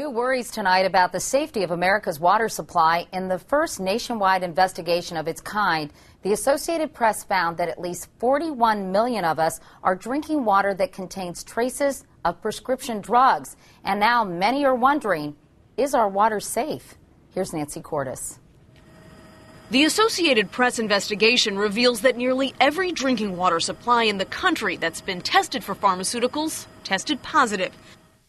New worries tonight about the safety of America's water supply. In the first nationwide investigation of its kind, the Associated Press found that at least 41 million of us are drinking water that contains traces of prescription drugs. And now many are wondering, is our water safe? Here's Nancy Cordes. The Associated Press investigation reveals that nearly every drinking water supply in the country that's been tested for pharmaceuticals tested positive.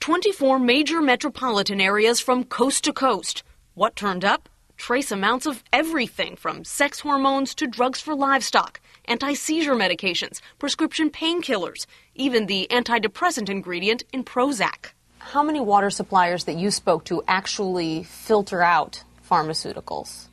24 major metropolitan areas from coast to coast. What turned up? Trace amounts of everything from sex hormones to drugs for livestock, anti-seizure medications, prescription painkillers, even the antidepressant ingredient in Prozac. How many water suppliers that you spoke to actually filter out pharmaceuticals?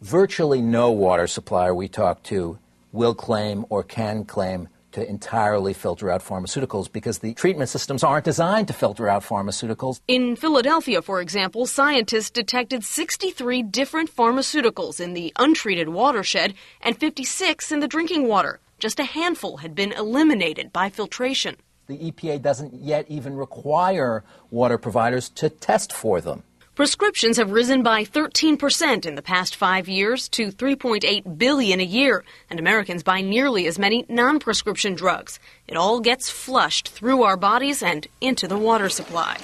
Virtually no water supplier we talk to will claim or can claim to entirely filter out pharmaceuticals because the treatment systems aren't designed to filter out pharmaceuticals. In Philadelphia, for example, scientists detected 63 different pharmaceuticals in the untreated watershed and 56 in the drinking water. Just a handful had been eliminated by filtration. The EPA doesn't yet even require water providers to test for them. Prescriptions have risen by 13% in the past 5 years to 3.8 billion a year, and Americans buy nearly as many non-prescription drugs. It all gets flushed through our bodies and into the water supply.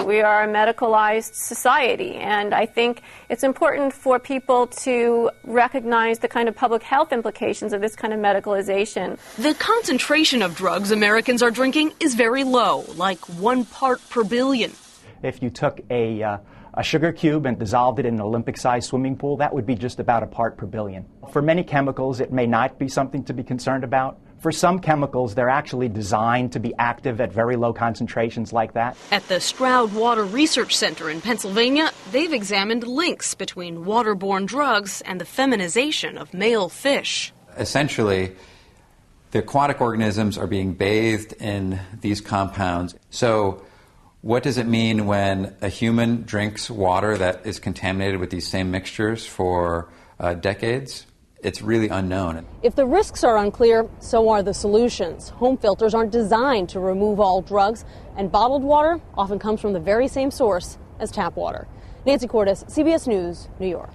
We are a medicalized society, and I think it's important for people to recognize the kind of public health implications of this kind of medicalization. The concentration of drugs Americans are drinking is very low, like 1 part per billion. If you took a sugar cube and dissolved it in an Olympic-sized swimming pool, that would be just about a part per billion. For many chemicals, it may not be something to be concerned about. For some chemicals, they're actually designed to be active at very low concentrations like that. At the Stroud Water Research Center in Pennsylvania, they've examined links between waterborne drugs and the feminization of male fish. Essentially, the aquatic organisms are being bathed in these compounds. So what does it mean when a human drinks water that is contaminated with these same mixtures for decades? It's really unknown. If the risks are unclear, so are the solutions. Home filters aren't designed to remove all drugs, and bottled water often comes from the very same source as tap water. Nancy Cordes, CBS News, New York.